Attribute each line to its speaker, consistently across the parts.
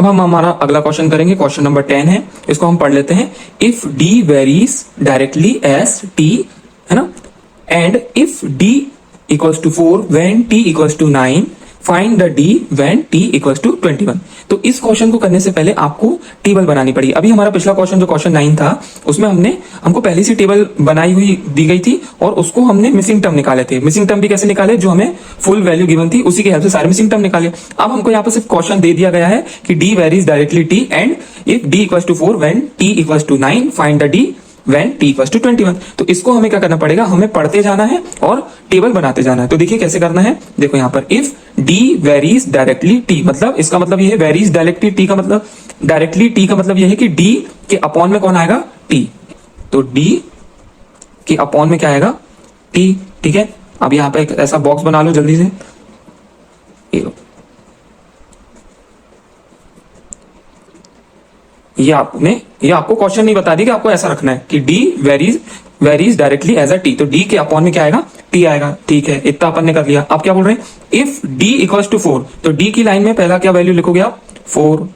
Speaker 1: अब हम हमारा अगला क्वेश्चन करेंगे, क्वेश्चन नंबर 10 है, इसको हम पढ़ लेते हैं। If D varies directly as T, है ना, and if D equals to 4 when T equals to 9, find the D when T equals to 21। तो इस क्वेश्चन को करने से पहले आपको टेबल बनानी पड़ी। अभी हमारा पिछला क्वेश्चन जो क्वेश्चन 9 था उसमें हमको पहले से टेबल बनाई हुई दी गई थी और उसको हमने मिसिंग टर्म निकाले थे। मिसिंग टर्म भी कैसे निकाले, जो हमें फुल वैल्यू गिवन थी उसी के हेल्प से सारे मिसिंग टर्म निकाले। अब हमको यहाँ पर सिर्फ क्वेश्चन दे दिया गया है कि D varies directly T and if D equals to 4 when T equals to 9, find the D when T equals to 21। तो इसको हमें क्या करना पड़ेगा, हमें पढ़ते जाना है और टेबल बनाते जाना है। तो देखिए कैसे करना है, देखो यहाँ पर if D varies directly T, मतलब इसका मतलब ये है वेरीज डायरेक्टली टी का मतलब, डायरेक्टली टी का मतलब ये है कि डी के अपॉन में कौन आएगा, टी। तो डी के अपॉन में क्या आएगा, टी। ठीक है, अब यहाँ पे एक ऐसा बॉक्स बना लो जल्दी से, ये आपको क्वेश्चन नहीं बता दी कि आपको ऐसा रखना है कि D varies directly as a T. तो डी के अपॉन में क्या आएगा, टी आएगा। ठीक है, इतना अपन ने कर लिया। अब क्या बोल रहे हैं, इफ डी इक्वल्स टू 4, तो डी की लाइन में पहला क्या वैल्यू लिखोगे आप, 4।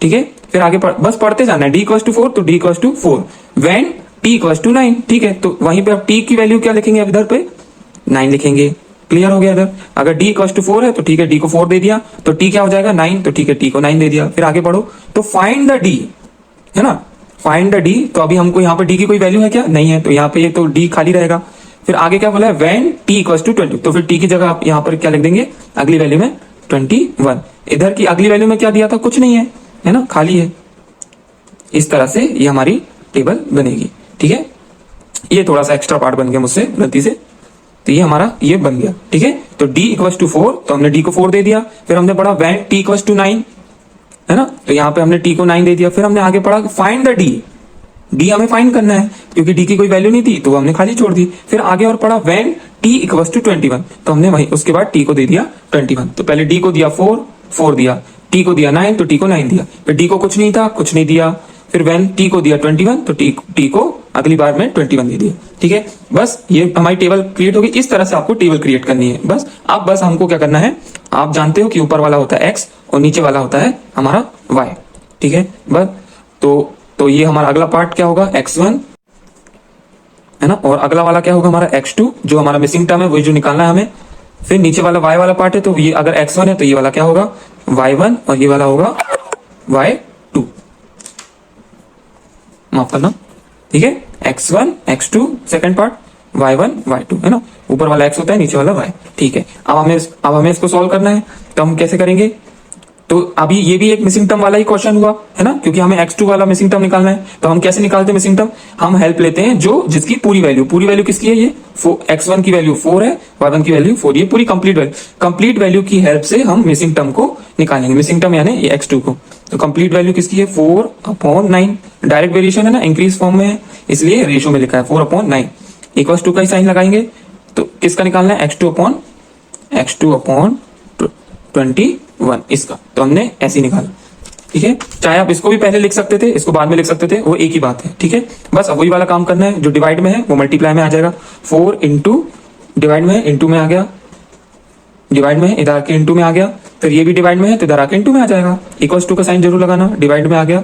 Speaker 1: ठीक है, फिर आगे बस पढ़ते जाना है, डी इक्वल्स टू 4 तो D equals to 4 when T equals to 9। ठीक है, तो वहीं पे आप टी की वैल्यू क्या लिखेंगे, अब इधर पे 9 लिखेंगे। क्लियर हो गया इधर। अगर डी इक्वल्स टू 4 है तो ठीक है, डी को 4 दे दिया तो टी क्या हो जाएगा, 9। तो ठीक है, टी को 9 दे दिया। फिर आगे बढ़ो, तो फाइंड द डी, है ना, फाइंड द डी। तो अभी हमको यहाँ पे डी की कोई वैल्यू है क्या, नहीं है, तो यहाँ पे ये तो डी खाली रहेगा। फिर आगे क्या बोला है, व्हेन टी इक्वल्स टू 20, तो फिर टी की जगह आप यहाँ पर क्या लिख देंगे, अगली वैल्यू में 21। इधर की अगली वैल्यू में क्या दिया था, कुछ नहीं है ना, खाली है। इस तरह से ये हमारी टेबल बनेगी। ठीक है, ये थोड़ा सा एक्स्ट्रा पार्ट बन गया मुझसे गलती से, तो ये हमारा ये बन गया। ठीक है, तो डी इक्वल्स टू 4, तो हमने डी को 4 दे दिया। फिर हमने पढ़ा व्हेन टी इक्वल्स टू 9, है ना, तो यहाँ पे हमने टी को 9 दे दिया। फिर हमने आगे पढ़ा फाइंड द डी, डी हमें फाइंड करना है क्योंकि डी की कोई वैल्यू नहीं थी तो वो हमने खाली छोड़ दी। फिर आगे और पढ़ा व्हेन टी इक्वल्स टू 21, तो हमने वही उसके बाद टी को दे दिया 21। तो पहले डी को दिया 4 दिया, टी को दिया 9 तो टी को 9 दिया। फिर डी को कुछ नहीं था, कुछ नहीं दिया। फिर व्हेन टी को दिया 21 तो टी को अगली बार में 21 दे दिया। ठीक है, बस ये हमारी टेबल क्रिएट होगी। इस तरह से आपको टेबल क्रिएट करनी है बस। अब बस हमको क्या करना है, आप जानते हो कि ऊपर वाला होता है एक्स और नीचे वाला होता है हमारा वाई। ठीक है, बस तो ये हमारा अगला पार्ट क्या होगा, x1, है ना, और अगला वाला क्या होगा हमारा x2, जो हमारा मिसिंग टर्म है वही जो निकालना है हमें। फिर नीचे वाला y वाला पार्ट है, तो ये अगर x1 है तो ये वाला क्या होगा, y1, और ये वाला होगा y2, माफ करना। ठीक है, x1 x2 second part, y1 y2, है ना, ऊपर वाला x होता है, नीचे वाला y। ठीक है, अब हमें इसको सॉल्व करना है। तो हम कैसे करेंगे, तो अभी ये भी एक मिसिंग टर्म वाला ही क्वेश्चन हुआ, है ना, क्योंकि हमें x2 वाला मिसिंग टर्म निकालना है। तो हम कैसे निकालते हैं मिसिंग टर्म, हम हेल्प लेते हैं जिसकी पूरी वैल्यू किसकी है, ये x1 की वैल्यू 4 है, y1 की वैल्यू 4, ये पूरी कंप्लीट वैल्यू की हेल्प से हम मिसिंग टर्म को निकालेंगे। मिसिंग टर्म यानी ये x2 को। तो कंप्लीट वैल्यू किसकी है, 4/9। डायरेक्ट वेरिएशन है ना, इंक्रीज फॉर्म में है, इसलिए रेशियो में लिखा है 4/9। इक्वल्स टू का ही साइन लगाएंगे, तो किसका निकालना है, x2/21 इसका। तो हमने ऐसे ही निकाला। ठीक है, चाहे आप इसको भी पहले लिख सकते थे, इसको बाद में लिख सकते थे, वो एक ही बात है। ठीक है, बस अब वही वाला काम करना है, जो डिवाइड में है वो मल्टीप्लाई में आ जाएगा। 4 इंटू डिवाइड में है, इंटू में आ गया, डिवाइड में है, इधर आके इंटू में आ गया। फिर ये भी डिवाइड में है तो इधर आके इंटू में आ जाएगा। इक्वल्स टू का साइन जरूर लगाना, डिवाइड में आ गया,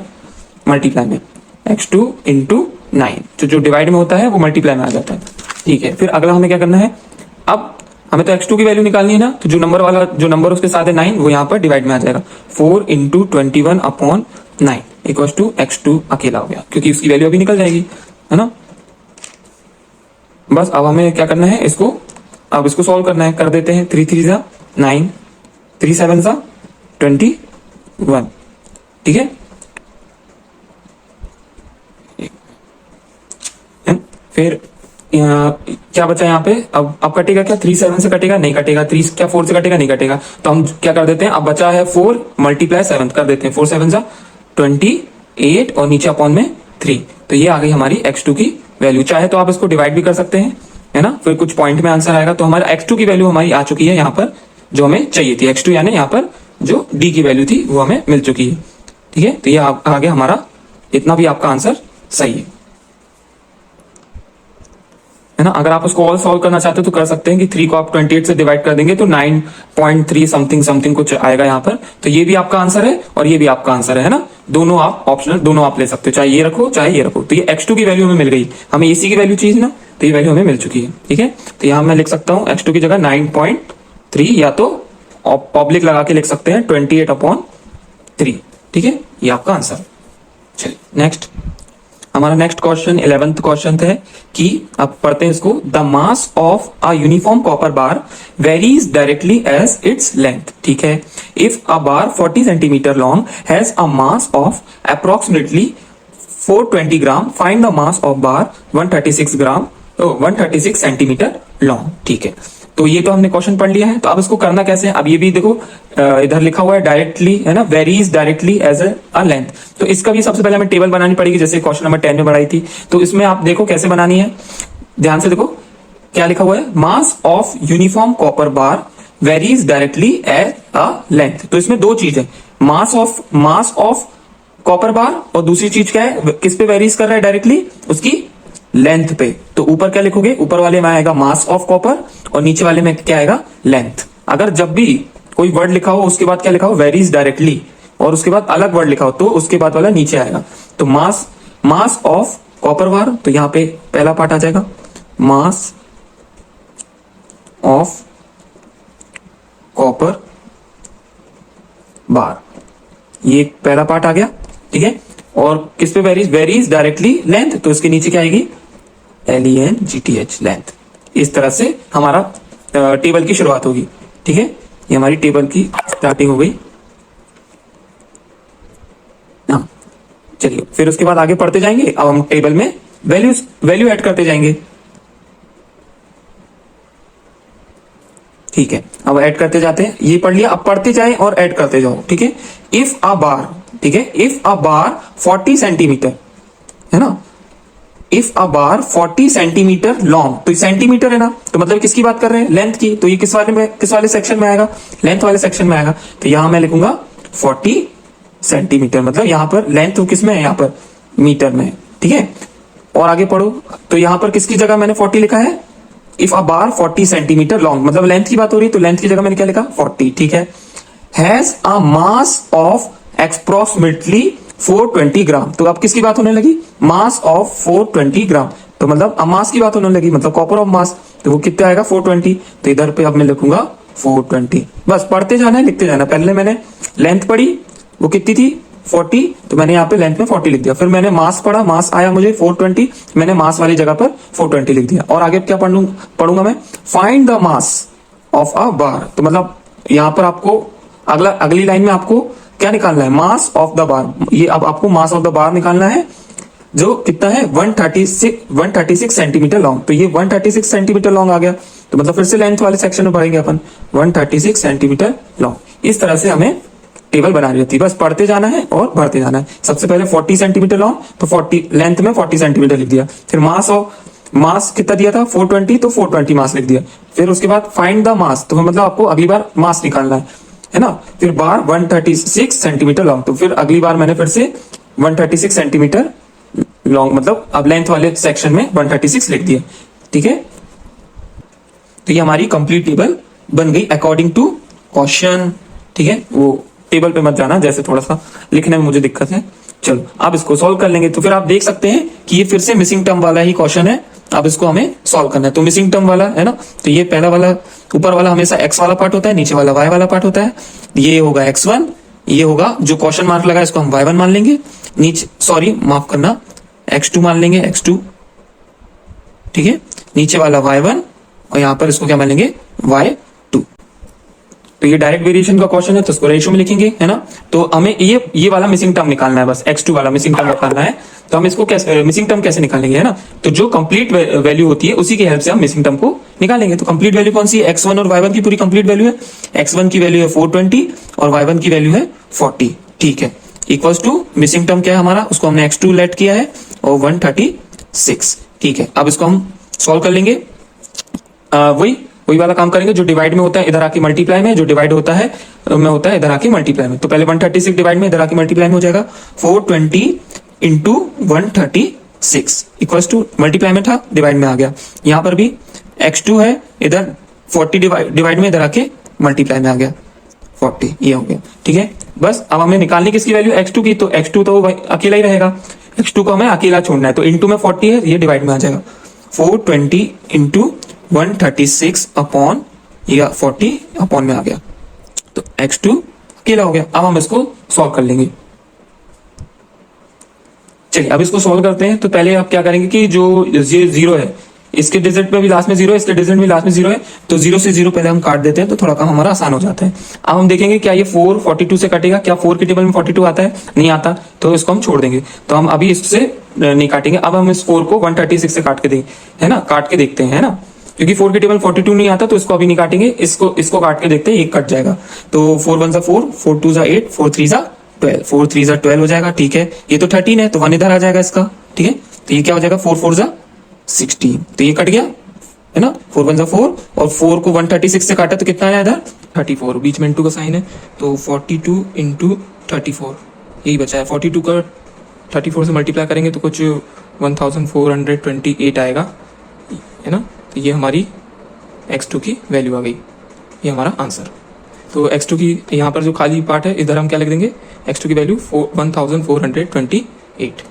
Speaker 1: मल्टीप्लाई में, x2 इंटू 9, जो डिवाइड में होता है वो मल्टीप्लाई में आ जाता है। ठीक है, फिर अगला हमें क्या करना है, अब हमें तो x2 की वैल्यू निकालनी है ना, तो जो नंबर उसके साथ है 9, वो यहाँ पर डिवाइड में आ जाएगा। 4 इंटू 21/9 इक्वल्स टू x2 अकेला हो गया, क्योंकि उसकी वैल्यू अभी निकल जाएगी, है ना। बस अब हमें क्या करना है, इसको सॉल्व करना है। कर देते हैं, 3 3 जा 9, 3 7 जा 21। ठीक है, फिर क्या बचा यहाँ पे, अब कटेगा क्या, 3 7 से कटेगा, नहीं कटेगा। 3 क्या 4 से कटेगा, नहीं कटेगा। तो हम क्या कर देते हैं, अब बचा है 4 मल्टीप्लाई 7 कर देते हैं। 4 7 जा 28 और नीचे अपॉन में 3। तो ये आ गई हमारी x2 की वैल्यू। चाहे तो आप इसको डिवाइड भी कर सकते हैं, है ना, फिर कुछ पॉइंट में आंसर आएगा। तो हमारा x2 की वैल्यू हमारी आ चुकी है यहाँ पर, जो हमें चाहिए थी। x2 यानी यहाँ पर जो d की वैल्यू थी वो हमें मिल चुकी है। ठीक है, तो ये आ गया हमारा, इतना भी आपका आंसर सही है है ना। अगर आप उसको ऑल सॉल्व करना चाहते हो तो कर सकते हैं कि 3 को आप 28 से डिवाइड कर देंगे तो 9.3 समथिंग समथिंग कुछ आएगा यहाँ पर। तो ये भी आपका आंसर है और ये भी आपका आंसर है ना। दोनों आप ऑप्शनल, दोनों आप ले सकते हो, चाहे ये रखो चाहे ये रखो। तो ये x2 की वैल्यू हमें मिल गई, हमें इसी की वैल्यू चाहिए ना, तो ये वैल्यू हमें मिल चुकी है। ठीक है, तो यहाँ मैं लिख सकता हूँ x2 की जगह 9.3 या तो पब्लिक लगा के लिख सकते हैं 28/3। ठीक है, ये आपका आंसर। चलिए नेक्स्ट, हमारा नेक्स्ट क्वेश्चन 11th क्वेश्चन है कि अब पढ़ते हैं इसको। The mass of a uniform copper bar varies directly as its length. ठीक है, if a bar 40 centimetre long has a mass of approximately 420 gram, find the mass of bar 136 gram 136 centimetre long. ठीक है, तो ये तो हमने question पढ़ लिया है। तो अब इसको करना कैसे है, अब ये भी देखो इधर लिखा हुआ है डायरेक्टली, है ना, varies directly as a length. तो इसका भी सबसे पहले हमें टेबल बनानी पड़ेगी, जैसे क्वेश्चन नंबर 10 में बनाई थी। तो इसमें आप देखो कैसे बनानी है, ध्यान से देखो क्या लिखा हुआ है, mass of uniform copper bar varies directly as a length. तो इसमें दो चीज है, मास ऑफ कॉपर बार और दूसरी चीज क्या है, किस पे वेरीज कर रहा है डायरेक्टली, उसकी लेंथ पे। तो ऊपर क्या लिखोगे, ऊपर वाले में आएगा मास ऑफ कॉपर और नीचे वाले में क्या आएगा, लेंथ। अगर जब भी कोई वर्ड लिखा हो उसके बाद क्या लिखा हो, वेरीज डायरेक्टली, और उसके बाद अलग वर्ड लिखा हो तो उसके बाद वाला नीचे आएगा। तो मास ऑफ कॉपर बार, तो यहां पे पहला पार्ट आ जाएगा मास ऑफ कॉपर बार, ये पहला पार्ट आ गया। ठीक है, और किस पे वेरीज डायरेक्टली लेंथ, तो इसके नीचे क्या आएगी, LENGTH लेंथ। इस तरह से हमारा टेबल की शुरुआत होगी। ठीक है, ये हमारी टेबल की स्टार्टिंग हो गई। हाँ, चलिए फिर उसके बाद आगे पढ़ते जाएंगे। अब हम टेबल में वैल्यू ऐड करते जाएंगे। ठीक है, अब ऐड करते जाते हैं, ये पढ़ लिया, अब पढ़ते जाएं और ऐड करते जाओ। ठीक है, इफ अ बार, ठीक है, इफ अ बार 40 सेंटीमीटर, है ना, if a bar 40 centimetre long, तो सेंटीमीटर है ना, तो मतलब किसकी बात कर रहे हैं, लेंथ की। तो ये किस वाले सेक्शन में आएगा, लेंथ वाले सेक्शन में आएगा। तो यहां मैं लिखूंगा 40 सेंटीमीटर, मतलब यहां पर लेंथ किस में है, यहां पर मीटर में है। ठीक है, और आगे पढ़ो, तो यहां पर किसकी जगह मैंने 40 लिखा है, if a bar 40 centimetre long, मतलब लेंथ की बात हो रही है, तो लेंथ की जगह मैंने क्या लिखा, 40। ठीक है, has a mass of approximately 420 ग्राम, तो अब किसकी बात होने लगी, मास ऑफ 420 ग्राम, तो मतलब अब मास की बात होने लगी, मतलब कॉपर ऑफ मास, तो वो कितना आएगा 420। तो इधर पे अब मैं लिखूंगा 420। बस पढ़ते जाना है, लिखते जाना। पहले मैंने लेंथ पढ़ी, वो कितनी थी 40, तो मैंने यहाँ पे लेंथ में 40 लिख दिया। फिर मैंने मास पढ़ा, मास आया मुझे 420, मैंने मास वाली जगह पर 420 लिख दिया। और आगे क्या पढ़ूंगा मैं, find the mass of a bar, तो मतलब यहाँ पर आपको अगली लाइन में आपको क्या निकालना है, मास ऑफ द बार। ये अब आपको मास ऑफ द बार निकालना है, जो कितना है 136 सेंटीमीटर लॉन्ग। तो ये 136 सेंटीमीटर लॉन्ग आ गया, तो मतलब फिर से लेंथ वाले सेक्शन में पढ़ेंगे अपन, 136 सेंटीमीटर लॉन्ग। इस तरह से हमें टेबल बनानी रहती है, बस पढ़ते जाना है और भरते जाना है। सबसे पहले 40 सेंटीमीटर लॉन्ग, तो 40 लेंथ में 40 सेंटीमीटर लिख दिया। फिर मास कितना दिया था 420, तो 420 मास लिख दिया। फिर उसके बाद फाइंड द मास, तो मतलब आपको अगली बार मास निकालना है ना। फिर बार 136 सेंटीमीटर लॉन्ग, तो फिर अगली बार मैंने फिर से 136 सेंटीमीटर लॉन्ग, मतलब अब लेंथ वाले सेक्शन में 136 लिख दिया। ठीक है, तो ये हमारी कंप्लीट टेबल बन गई अकॉर्डिंग टू क्वेश्चन। ठीक है, वो टेबल पे मत जाना, जैसे थोड़ा सा लिखने में मुझे दिक्कत है। चलो अब इसको सॉल्व कर लेंगे। तो फिर आप देख सकते हैं कि ये फिर से मिसिंग टर्म वाला ही क्वेश्चन है। अब इसको हमें सॉल्व करना है। तो मिसिंग टर्म वाला है ना, तो ये पहला वाला, ऊपर वाला हमेशा x वाला पार्ट होता है, नीचे वाला y वाला पार्ट होता है। ये होगा x1, ये होगा जो क्वेश्चन मार्क लगा इसको हम y1 मान लेंगे, नीचे सॉरी माफ करना x2 मान लेंगे, x2। ठीक है, नीचे वाला y1 और यहाँ पर इसको क्या मान लेंगे, y2। तो ये डायरेक्ट वेरिएशन का क्वेश्चन है, तो इसको रेशियो में लिखेंगे, है ना। तो हमें ये वाला मिसिंग टर्म निकालना है, बस x2 वाला मिसिंग टर्म निकालना है। तो हम इसको कैसे मिसिंग टर्म कैसे निकालेंगे, है ना। तो जो कंप्लीट वैल्यू होती है उसी की हेल्प से हम मिसिंग टर्म को निकालेंगे। तो कंप्लीट वैल्यू कौन सी है, x1 और y1 की पूरी कंप्लीट वैल्यू है। x1 की वैल्यू है 420 और y1 की वैल्यू है 40। ठीक है, इक्वल्स टू मिसिंग टर्म क्या है हमारा, उसको हमने x2 लेट किया है और 136। ठीक है, अब इसको हम सॉल्व कर लेंगे। वही वाला काम करेंगे जो डिवाइड में होता है इधर आके मल्टीप्लाई में, जो डिवाइड होता है इधर आके मल्टीप्लाई में। तो पहले 136 डिवाइड में इधर आके मल्टीप्लाई में हो जाएगा 420 इंटू 136। 6 इक्वल्स टू मल्टीप्लाई में था, डिवाइड में आ गया। यहाँ पर भी x2 है, इधर 40 डिवाइड में, इधर आके मल्टीप्लाई में आ गया 40, ये हो गया। ठीक है, बस अब हमें निकालनी किसकी वैल्यू, x2 की। तो x2 तो भाई अकेला ही रहेगा, x2 को हमें अकेला छोड़ना है, तो इंटू में 40 है, ये डिवाइड में आ जाएगा। 420 इंटू 136 अपॉन, या 40 अपॉन में आ गया, तो x2 अकेला हो गया। अब हम इसको सॉल्व कर लेंगे। चलिए अब इसको सॉल्व करते हैं। तो पहले आप क्या करेंगे कि जो ये 0 है, इसके डिजिट में भी लास्ट में 0 है, इसके डिजिट में लास्ट में 0 है, तो 0 से 0 पहले हम काट देते हैं, तो थोड़ा काम हमारा आसान हो जाता है। अब हम देखेंगे क्या ये 4 42 से कटेगा, क्या 4 के टेबल में 42 आता है, नहीं आता, तो इसको हम छोड़ देंगे। तो हम अभी इससे नहीं काटेंगे, अब हम इस 4 को 136 से काट के देंगे, है ना, काट के देखते हैं, है ना, क्योंकि 4 के टेबल 42 नहीं आता, तो इसको अभी नहीं काटेंगे, इसको काट के देखते हैं, एक कट जाएगा। तो 4 1 4, 4 2 8, 4 3 12, 4 3 12 हो जाएगा। ठीक है, ये तो 13 है, तो 1 इधर आ जाएगा इसका। ठीक है, तो ये क्या हो जाएगा, 4 4 16, तो ये कट गया, है ना, 4 1 4, और 4 को 136 से काटा तो कितना आया इधर, 34, बीच में इंटू का साइन है, तो 42 इंटू 34, यही बचा है। 42 का 34 से मल्टीप्लाई करेंगे तो कुछ 1428 आएगा, है ना, तो ये हमारी x2 की वैल्यू आ गई, ये हमारा आंसर। तो x2 की यहाँ पर जो खाली पार्ट है, इधर हम क्या लिख देंगे, x2 की वैल्यू 1428।